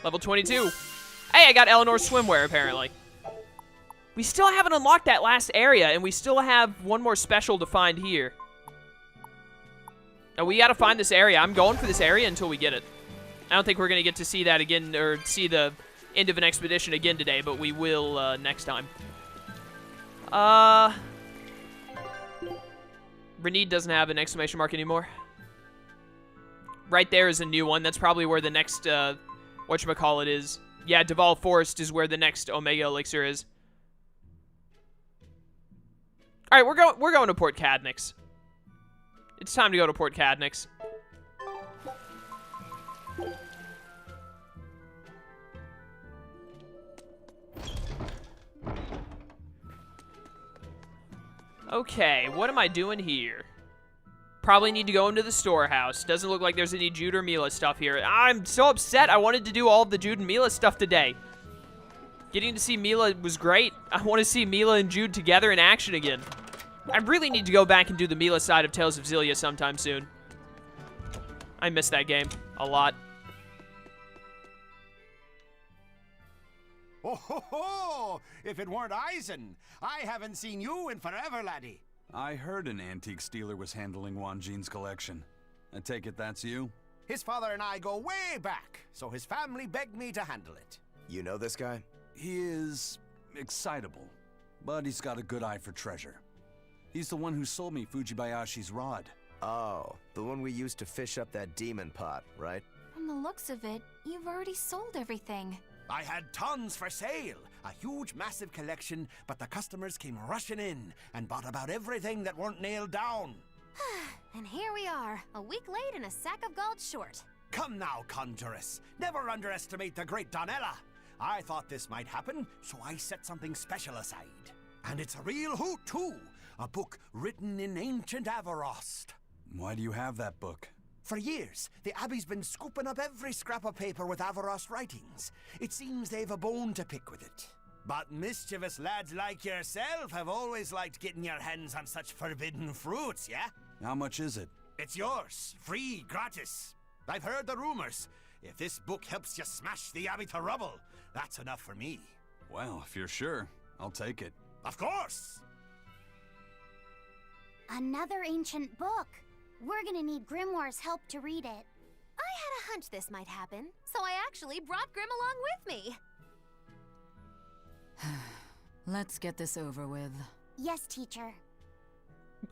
Level 22. Hey, I got Eleanor's swimwear, apparently. We still haven't unlocked that last area, and we still have one more special to find here. Now, we gotta find this area. I'm going for this area until we get it. I don't think we're gonna get to see that again, or see the end of an expedition again today, but we will next time. Renede doesn't have an exclamation mark anymore. Right there is a new one. That's probably where the next, whatchamacallit is. Yeah, Duval Forest is where the next Omega Elixir is. All right, we're going to Port Cadnix. It's time to go to Port Cadnix. Okay, what am I doing here? Probably need to go into the storehouse. Doesn't look like there's any Jude or Mila stuff here. I'm so upset. I wanted to do all of the Jude and Mila stuff today. Getting to see Mila was great. I want to see Mila and Jude together in action again. I really need to go back and do the Mila side of Tales of Zestiria sometime soon. I miss that game a lot. Oh ho ho! If it weren't Eisen, I haven't seen you in forever, laddie. I heard an antique stealer was handling Wanjin's collection. I take it that's you? His father and I go way back, so his family begged me to handle it. You know this guy? He is excitable, but he's got a good eye for treasure. He's the one who sold me Fujibayashi's rod. Oh, the one we used to fish up that demon pot, right? From the looks of it, you've already sold everything. I had tons for sale, a huge massive collection, but the customers came rushing in and bought about everything that weren't nailed down. And here we are, a week late and a sack of gold short. Come now, Conjuress. Never underestimate the great Donella. I thought this might happen, so I set something special aside. And it's a real hoot, too. A book written in ancient Avarost. Why do you have that book? For years, the Abbey's been scooping up every scrap of paper with Avarost writings. It seems they've a bone to pick with it. But mischievous lads like yourself have always liked getting your hands on such forbidden fruits, yeah? How much is it? It's yours, free, gratis. I've heard the rumors. If this book helps you smash the Abbey to rubble, that's enough for me. Well, if you're sure, I'll take it. Of course! Another ancient book. We're gonna need Grimoire's help to read it. I had a hunch this might happen, so I actually brought Grim along with me. Let's get this over with. Yes, teacher.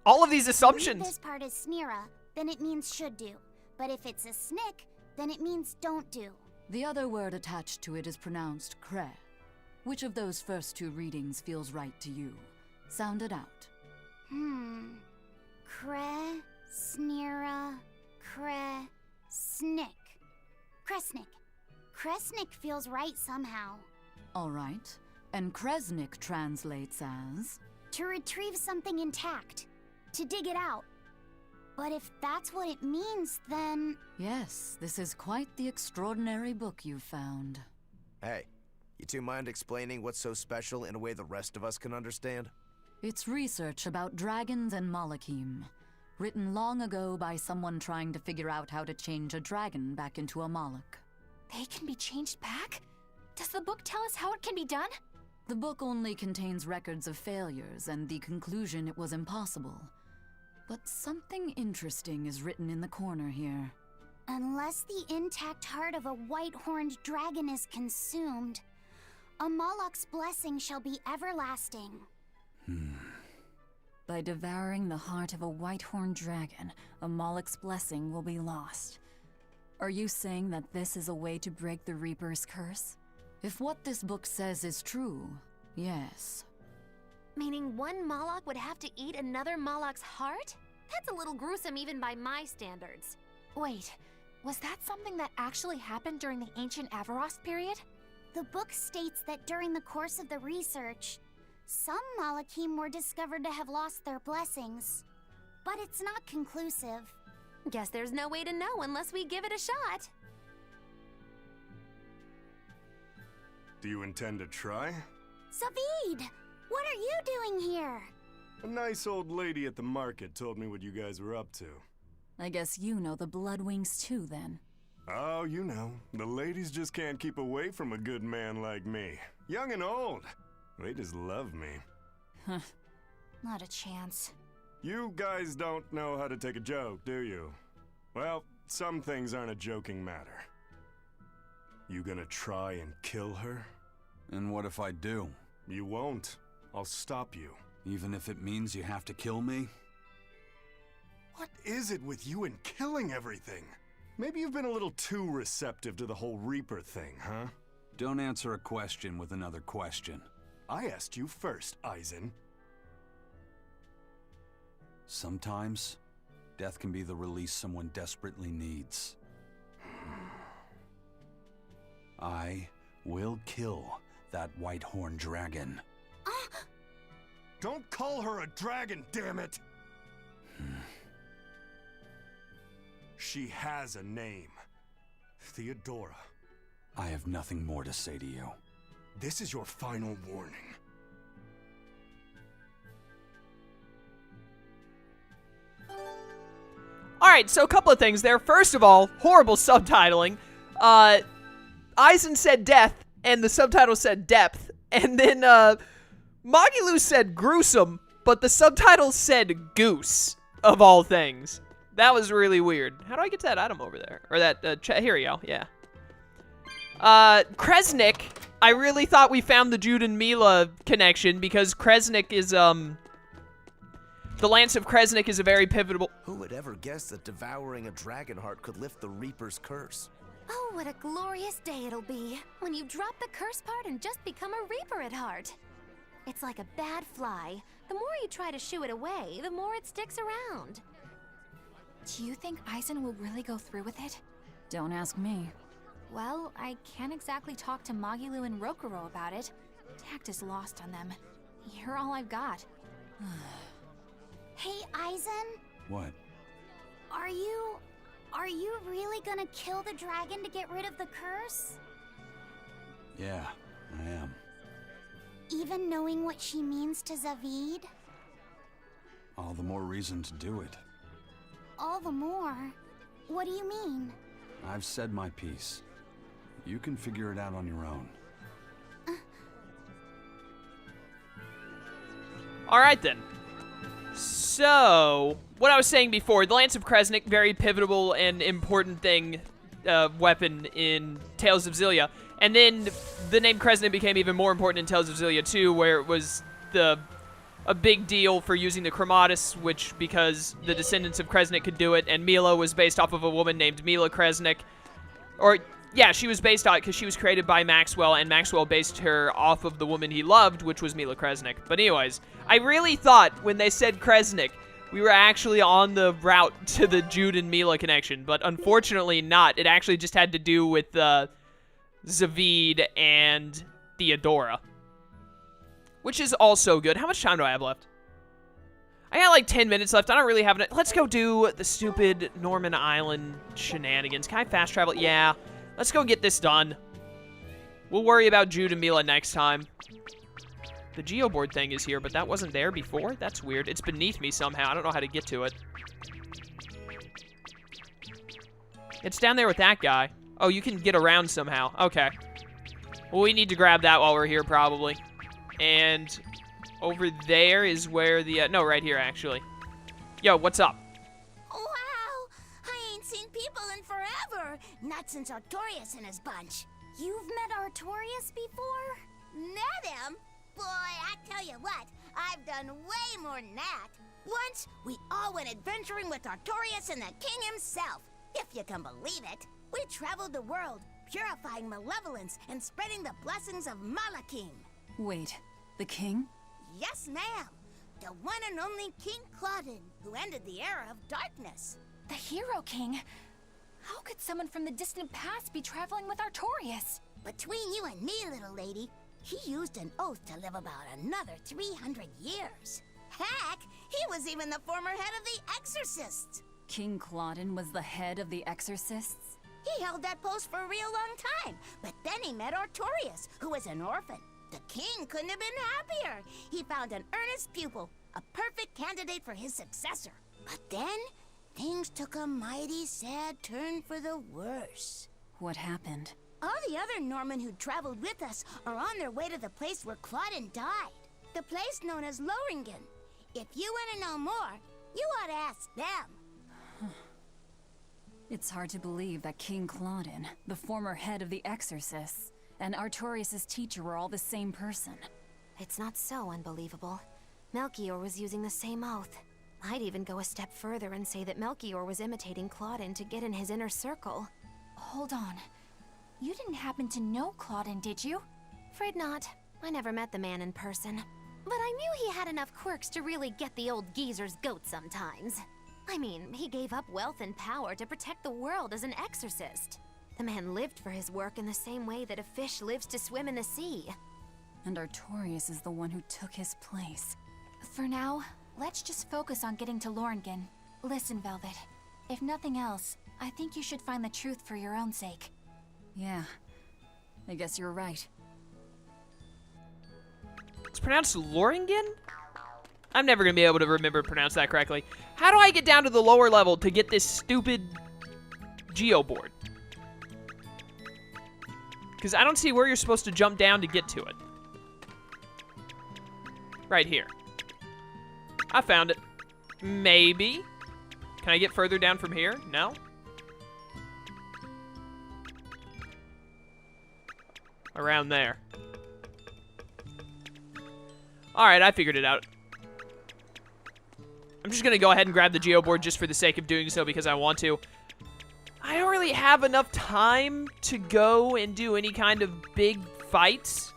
All of these If assumptions. this part is Snira, then it means should do. But if it's a snick, then it means don't do. The other word attached to it is pronounced cre. Which of those first two readings feels right to you? Sound it out. Cre, Snira, Cre, Snick. Kresnik. Kresnik feels right somehow. All right. And Kresnik translates as? To retrieve something intact. To dig it out. But if that's what it means, then... Yes, this is quite the extraordinary book you've found. Hey, you two mind explaining what's so special in a way the rest of us can understand? It's research about dragons and Malakim, written long ago by someone trying to figure out how to change a dragon back into a Malak. They can be changed back? Does the book tell us how it can be done? The book only contains records of failures and the conclusion it was impossible. But something interesting is written in the corner here. Unless the intact heart of a white-horned dragon is consumed, a Malak's blessing shall be everlasting. By devouring the heart of a white-horned dragon, a Malak's blessing will be lost. Are you saying that this is a way to break the Reaper's curse? If what this book says is true, yes. Meaning one Malak would have to eat another Malak's heart? That's a little gruesome even by my standards. Wait, was that something that actually happened during the ancient Avarost period? The book states that during the course of the research, some Malakim were discovered to have lost their blessings. But it's not conclusive. Guess there's no way to know unless we give it a shot. Do you intend to try? Savid! What are you doing here? A nice old lady at the market told me what you guys were up to. I guess you know the Bloodwings too, then. Oh, you know, the ladies just can't keep away from a good man like me. Young and old. They just love me. Huh. Not a chance. You guys don't know how to take a joke, do you? Well, some things aren't a joking matter. You gonna try and kill her? And what if I do? You won't. I'll stop you. Even if it means you have to kill me? What is it with you and killing everything? Maybe you've been a little too receptive to the whole Reaper thing, huh? Don't answer a question with another question. I asked you first, Eisen. Sometimes, death can be the release someone desperately needs. I will kill that white-horned dragon. Don't call her a dragon, damn it! She has a name. Theodora. I have nothing more to say to you. This is your final warning. Alright, so a couple of things there. First of all, horrible subtitling. Eisen said death, and the subtitle said depth. And then, Magilu said gruesome, but the subtitle said goose, of all things. That was really weird. How do I get to that item over there? Or that, here we go, yeah. Kresnik, I really thought we found the Jude and Mila connection, because Kresnik is, the Lance of Kresnik is a very pivotal... Who would ever guess that devouring a dragon heart could lift the Reaper's curse? Oh, what a glorious day it'll be when you drop the curse part and just become a Reaper at heart. It's like a bad fly. The more you try to shoo it away, the more it sticks around. Do you think Eisen will really go through with it? Don't ask me. Well, I can't exactly talk to Magilu and Rokuro about it. Tact is lost on them. You're all I've got. Hey, Eisen? What? Are you really gonna kill the dragon to get rid of the curse? Yeah, I am. Even knowing what she means to Zavid? All the more reason to do it. All the more? What do you mean? I've said my piece. You can figure it out on your own. Alright then. So, what I was saying before, the Lance of Kresnik, very pivotal and important thing, weapon in Tales of Zestiria. And then the name Kresnik became even more important in Tales of Zestiria 2, where it was a big deal for using the Chromatus, which, because the descendants of Kresnik could do it, and Mila was based off of a woman named Mila Kresnik. Or, yeah, she was based on it because she was created by Maxwell, and Maxwell based her off of the woman he loved, which was Mila Kresnik. But anyways, I really thought when they said Kresnik, we were actually on the route to the Jude and Mila connection, but unfortunately not. It actually just had to do with Zavid and Theodora, which is also good. How much time do I have left? I got like 10 minutes left. I don't really have it. Let's go do the stupid Norman Island shenanigans. Can I fast travel? Yeah. Let's go get this done. We'll worry about Jude and Mila next time. The geoboard thing is here, but that wasn't there before? That's weird. It's beneath me somehow. I don't know how to get to it. It's down there with that guy. Oh, you can get around somehow. Okay. Well, we need to grab that while we're here, probably. And over there is where the... no, right here, actually. Yo, what's up? Wow! I ain't seen people in forever! Not since Artorias and his bunch. You've met Artorias before? Met him? Boy, I tell you what, I've done way more than that. Once, we all went adventuring with Artorias and the king himself. If you can believe it. We traveled the world, purifying malevolence and spreading the blessings of Malakim. Wait, the king? Yes, ma'am. The one and only King Claudin, who ended the era of darkness. The Hero King? How could someone from the distant past be traveling with Artorias? Between you and me, little lady, he used an oath to live about another 300 years. Heck, he was even the former head of the Exorcists. King Claudin was the head of the Exorcists? He held that post for a real long time, but then he met Artorias, who was an orphan. The king couldn't have been happier. He found an earnest pupil, a perfect candidate for his successor. But then, things took a mighty sad turn for the worse. What happened? All the other Norman who traveled with us are on their way to the place where Claudin died. The place known as Loringen. If you want to know more, you ought to ask them. It's hard to believe that King Claudin, the former head of the Exorcists, and Artorius' teacher were all the same person. It's not so unbelievable. Melchior was using the same oath. I'd even go a step further and say that Melchior was imitating Claudin to get in his inner circle. Hold on. You didn't happen to know Claudin, did you? Afraid not. I never met the man in person. But I knew he had enough quirks to really get the old geezer's goat sometimes. I mean, he gave up wealth and power to protect the world as an exorcist. The man lived for his work in the same way that a fish lives to swim in the sea. And Artorius is the one who took his place. For now, let's just focus on getting to Loringen. Listen, Velvet. If nothing else, I think you should find the truth for your own sake. Yeah, I guess you're right. It's pronounced Loringen? I'm never gonna be able to remember to pronounce that correctly. How do I get down to the lower level to get this stupid geo board? Because I don't see where you're supposed to jump down to get to it. Right here. I found it. Maybe. Can I get further down from here? No? Around there. Alright, I figured it out. I'm just gonna go ahead and grab the geoboard just for the sake of doing so because I want to. I don't really have enough time to go and do any kind of big fights.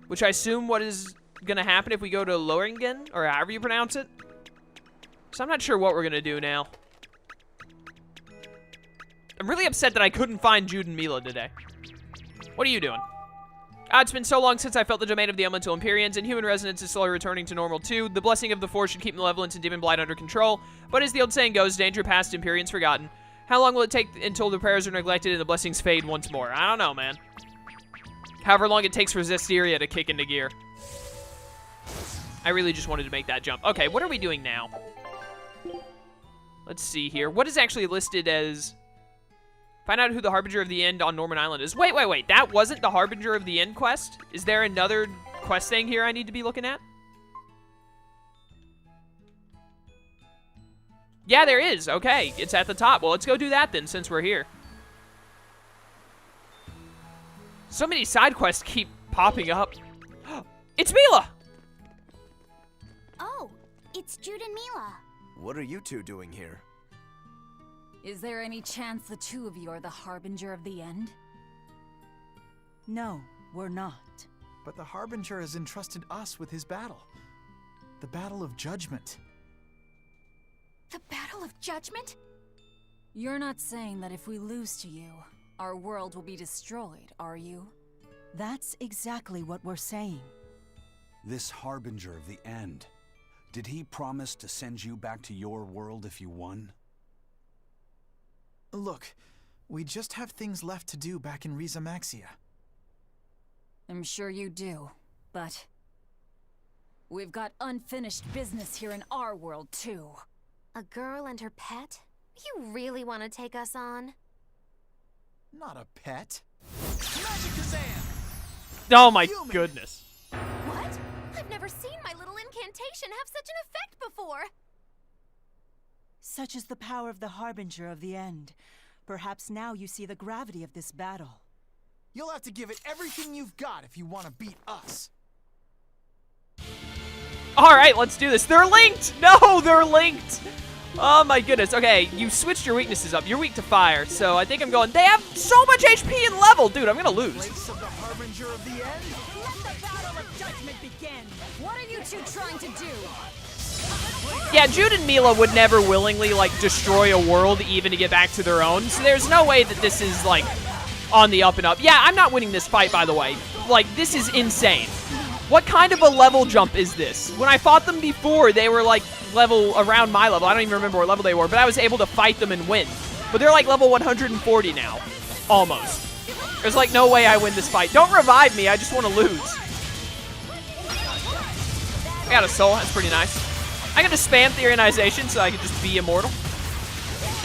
Which I assume what is gonna happen if we go to Loringen, or however you pronounce it. So I'm not sure what we're gonna do now. I'm really upset that I couldn't find Jude and Mila today. What are you doing? It's been so long since I felt the domain of the Elemental Empyreans, and human resonance is slowly returning to normal too. The blessing of the Force should keep malevolence and Daemonblight under control, but as the old saying goes, danger past, Empyreans forgotten. How long will it take until the prayers are neglected and the blessings fade once more? I don't know, man. However long it takes for Zestiria to kick into gear. I really just wanted to make that jump. Okay, what are we doing now? Let's see here. What is actually listed as... Find out who the Harbinger of the End on Norman Island is. Wait. That wasn't the Harbinger of the End quest? Is there another quest thing here I need to be looking at? Yeah, there is. Okay, it's at the top. Well, let's go do that then, since we're here. So many side quests keep popping up. It's Mila! Oh, it's Jude and Mila. What are you two doing here? Is there any chance the two of you are the Harbinger of the End? No, we're not. But the Harbinger has entrusted us with his battle. The Battle of Judgment. The Battle of Judgment? You're not saying that if we lose to you, our world will be destroyed, are you? That's exactly what we're saying. This Harbinger of the End, did he promise to send you back to your world if you won? Look, we just have things left to do back in Riza Maxia. I'm sure you do, but... we've got unfinished business here in our world, too. A girl and her pet? You really want to take us on? Not a pet. Magic Kazam! Oh my goodness. What? I've never seen my little incantation have such an effect before! Such is the power of the Harbinger of the End. Perhaps now you see the gravity of this battle. You'll have to give it everything you've got if you want to beat us. Alright, let's do this. They're linked! No, they're linked! Oh my goodness. Okay, you switched your weaknesses up. You're weak to fire, so I think I'm going... They have so much HP and level! Dude, I'm gonna lose. Place of the Harbinger of the End? Let the Battle of Judgment begin! What are you two trying to do? Yeah, Jude and Mila would never willingly, like, destroy a world even to get back to their own, so there's no way that this is, like, on the up and up. Yeah, I'm not winning this fight, by the way. Like, this is insane. What kind of a level jump is this? When I fought them before, they were, like, level around my level. I don't even remember what level they were, but I was able to fight them and win. But they're, like, level 140 now. Almost. There's, like, no way I win this fight. Don't revive me. I just want to lose. I got a soul. That's pretty nice. I got to spam Tyrannization so I can just be immortal.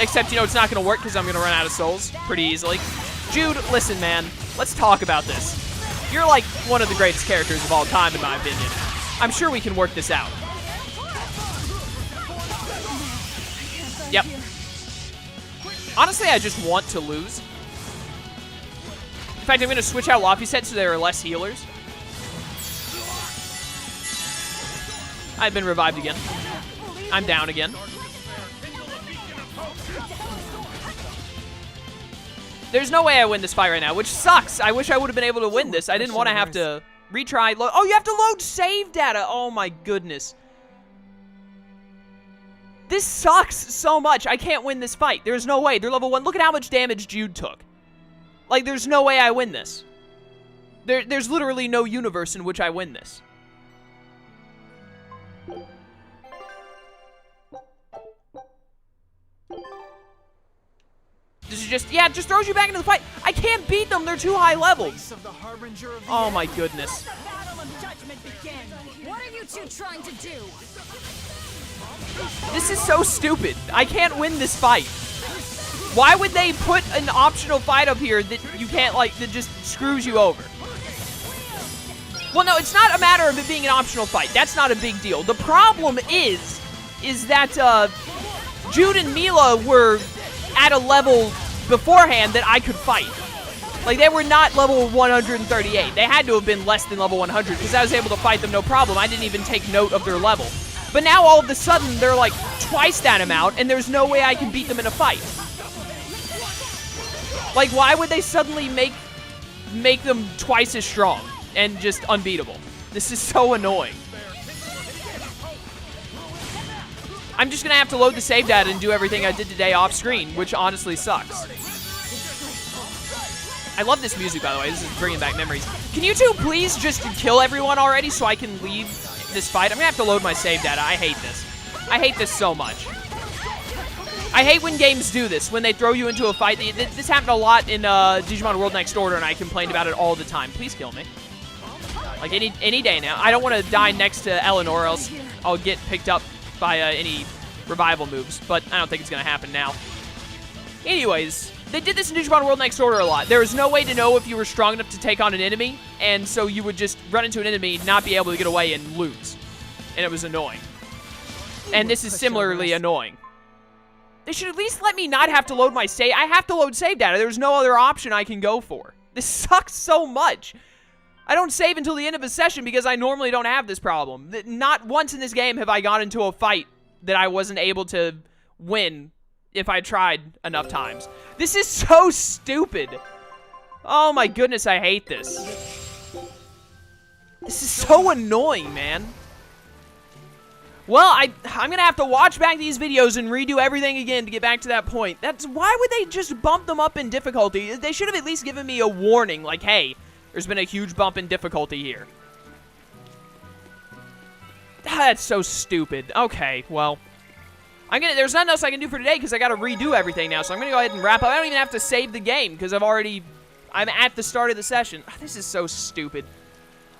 Except, you know, it's not going to work because I'm going to run out of souls pretty easily. Jude, listen, man. Let's talk about this. You're, like, one of the greatest characters of all time, in my opinion. I'm sure we can work this out. Yep. Honestly, I just want to lose. In fact, I'm going to switch out Lofty Set so there are less healers. I've been revived again. I'm down again. There's no way I win this fight right now, which sucks. I wish I would have been able to win this. I didn't want to have to retry. Oh, you have to load save data. Oh, my goodness. This sucks so much. I can't win this fight. There's no way. They're level 1. Look at how much damage Jude took. Like, there's no way I win this. There's literally no universe in which I win this. This is just, yeah, it just throws you back into the fight. I can't beat them. They're too high leveled. Oh, my goodness. What are you two trying to do? This is so stupid. I can't win this fight. Why would they put an optional fight up here that you can't, like, that just screws you over? Well, no, it's not a matter of it being an optional fight. That's not a big deal. The problem is that Jude and Mila were at a level beforehand that I could fight. Like, they were not level 138. They had to have been less than level 100 because I was able to fight them no problem. I didn't even take note of their level. But now all of a sudden they're like twice that amount and there's no way I can beat them in a fight. Like, why would they suddenly make them twice as strong and just unbeatable? This is so annoying. I'm just gonna have to load the save data and do everything I did today off screen, which honestly sucks. I love this music, by the way. This is bringing back memories. Can you two please just kill everyone already so I can leave this fight? I'm gonna have to load my save data. I hate this. I hate this so much. I hate when games do this, when they throw you into a fight. This happened a lot in Digimon World Next Order, and I complained about it all the time. Please kill me. Like, any day now. I don't want to die next to Eleanor, or else I'll get picked up by any revival moves, but I don't think it's going to happen now. Anyways, they did this in Digimon World Next Order a lot. There was no way to know if you were strong enough to take on an enemy, and so you would just run into an enemy, not be able to get away, and lose. And it was annoying. And this is similarly annoying. They should at least let me not have to load my save. I have to load save data. There's no other option I can go for. This sucks so much. I don't save until the end of a session because I normally don't have this problem. Not once in this game have I gone into a fight that I wasn't able to win if I tried enough times. This is so stupid. Oh my goodness, I hate this. This is so annoying, man. Well, I'm going to have to watch back these videos and redo everything again to get back to that point. Why would they just bump them up in difficulty? They should have at least given me a warning, like, hey, there's been a huge bump in difficulty here. That's so stupid. Okay, well, there's nothing else I can do for today because I got to redo everything now. So I'm going to go ahead and wrap up. I don't even have to save the game because I'm at the start of the session. This is so stupid.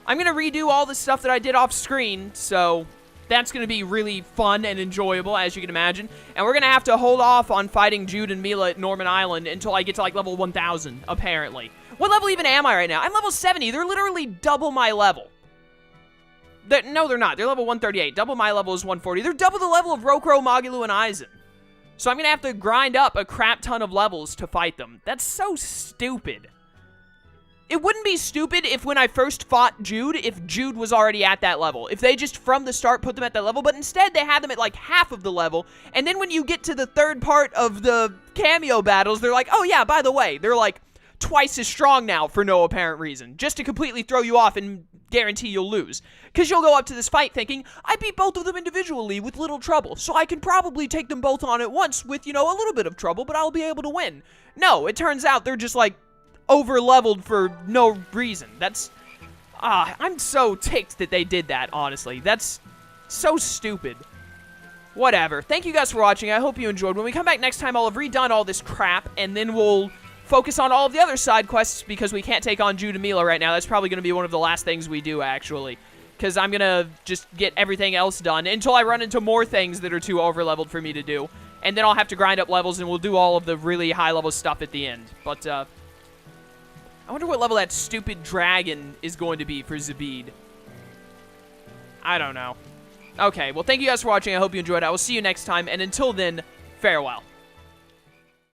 I'm going to redo all the stuff that I did off screen, so that's going to be really fun and enjoyable, as you can imagine. And we're going to have to hold off on fighting Jude and Mila at Norman Island until I get to, like, level 1,000, apparently. What level even am I right now? I'm level 70. They're literally double my level. No, they're not. They're level 138. Double my level is 140. They're double the level of Rokuro, Magalu, and Aizen. So I'm going to have to grind up a crap ton of levels to fight them. That's so stupid. It wouldn't be stupid if when I first fought Jude, if Jude was already at that level. If they just from the start put them at that level, but instead they had them at like half of the level. And then when you get to the third part of the cameo battles, they're like, oh yeah, by the way, they're like twice as strong now for no apparent reason. Just to completely throw you off and guarantee you'll lose. Because you'll go up to this fight thinking, I beat both of them individually with little trouble, so I can probably take them both on at once with, you know, a little bit of trouble, but I'll be able to win. No, it turns out they're just like over-leveled for no reason. I'm so ticked that they did that, honestly. That's so stupid. Whatever. Thank you guys for watching. I hope you enjoyed. When we come back next time, I'll have redone all this crap, and then we'll focus on all of the other side quests because we can't take on Jude and Mila right now. That's probably going to be one of the last things we do, actually, because I'm going to just get everything else done until I run into more things that are too over-leveled for me to do, and then I'll have to grind up levels, and we'll do all of the really high-level stuff at the end. But, I wonder what level that stupid dragon is going to be for Zabid. I don't know. Okay, well, thank you guys for watching. I hope you enjoyed. I will see you next time, and until then, farewell.